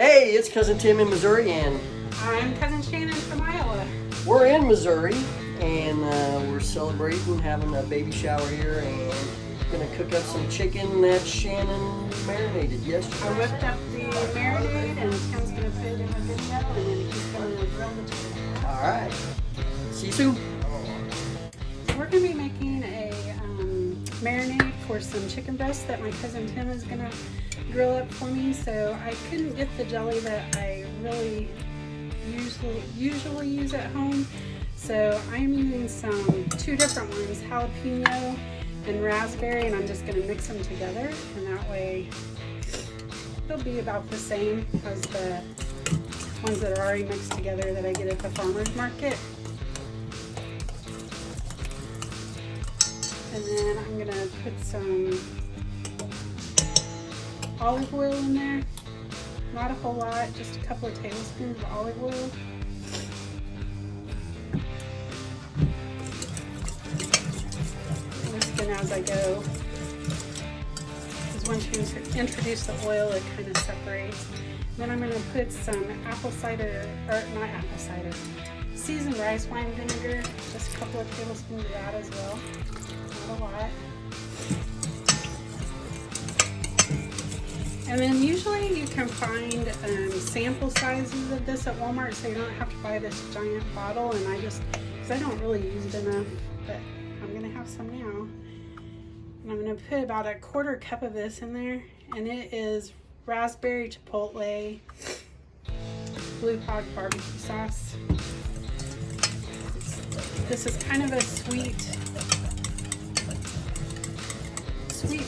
Hey, it's Cousin Tim in Missouri, and I'm Cousin Shannon from Iowa. we're in Missouri, and we're celebrating having a baby shower here, and gonna cook up some chicken that Shannon marinated yesterday. I whipped up the marinade, and Tim's going to put it in a video, and then he's going to grill the chicken. All right. See you soon. So we're going to be making a marinade for some chicken breasts that my cousin Tim is going to grill up for me. So I couldn't get the jelly that I really usually use at home. So I'm using two different ones, jalapeno and raspberry, and I'm just going to mix them together, and that way they'll be about the same as the ones that are already mixed together that I get at the farmer's market. And then I'm going to put some olive oil in there. Not a whole lot, just a couple of tablespoons of olive oil. I'm just going to, as I go, because once you introduce the oil, it kind of separates. Then I'm going to put some seasoned rice wine vinegar, just a couple of tablespoons of that as well, not a lot. And then usually you can find sample sizes of this at Walmart, so you don't have to buy this giant bottle, and because I don't really use it enough, but I'm going to have some now. And I'm going to put about a quarter cup of this in there, and it is Raspberry Chipotle Blue Hog barbecue sauce. This is kind of a sweet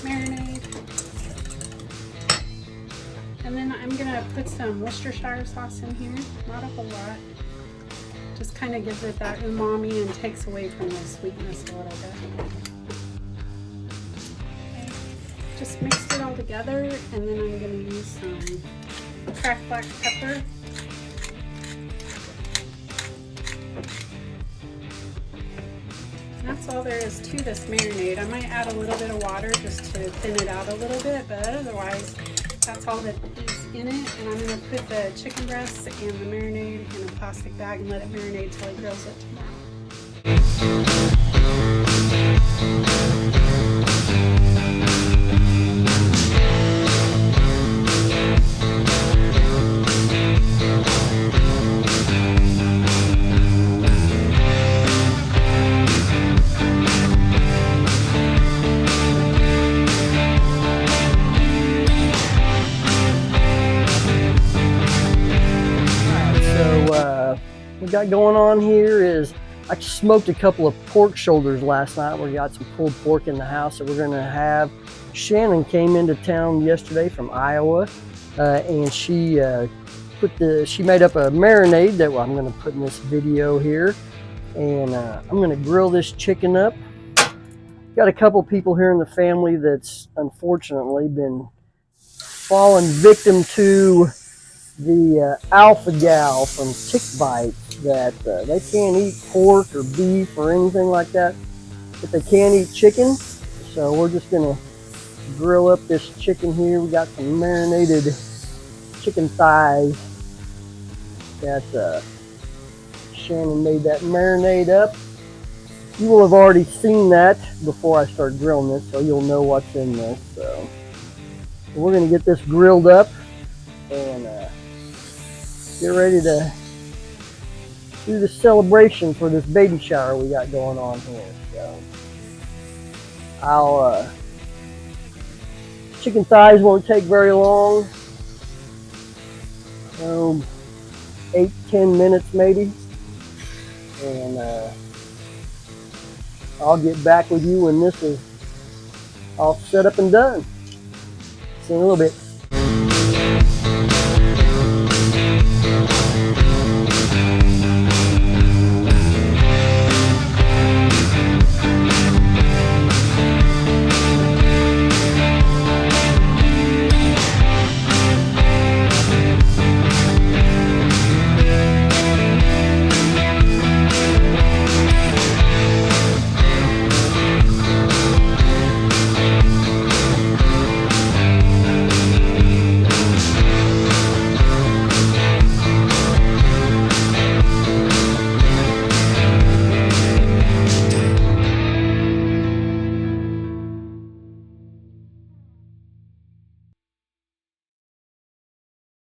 marinade. And then I'm going to put some Worcestershire sauce in here, not a whole lot. Just kind of gives it that umami and takes away from the sweetness a little bit. Okay. Just mixed it all together, and then I'm going to use some cracked black pepper. And that's all there is to this marinade. I might add a little bit of water just to thin it out a little bit, but otherwise that's all that is in it. And I'm going to put the chicken breasts and the marinade in a plastic bag and let it marinate till he grills it tomorrow. What we got going on here is I smoked a couple of pork shoulders last night. We got some pulled pork in the house that we're going to have. Shannon came into town yesterday from Iowa, and she made up a marinade that I'm going to put in this video here, and I'm going to grill this chicken up. Got a couple people here in the family that's unfortunately been fallen victim to the alpha gal from tick bites, that they can't eat pork or beef or anything like that, but they can eat chicken. So we're just gonna grill up this chicken here. We got some marinated chicken thighs that Shannon made that marinade up. You will have already seen that before I start grilling this, so you'll know what's in this. So we're gonna get this grilled up and get ready to do the celebration for this baby shower we got going on here. So chicken thighs won't take very long, 8-10 minutes maybe, and I'll get back with you when this is all set up and done. See you in a little bit.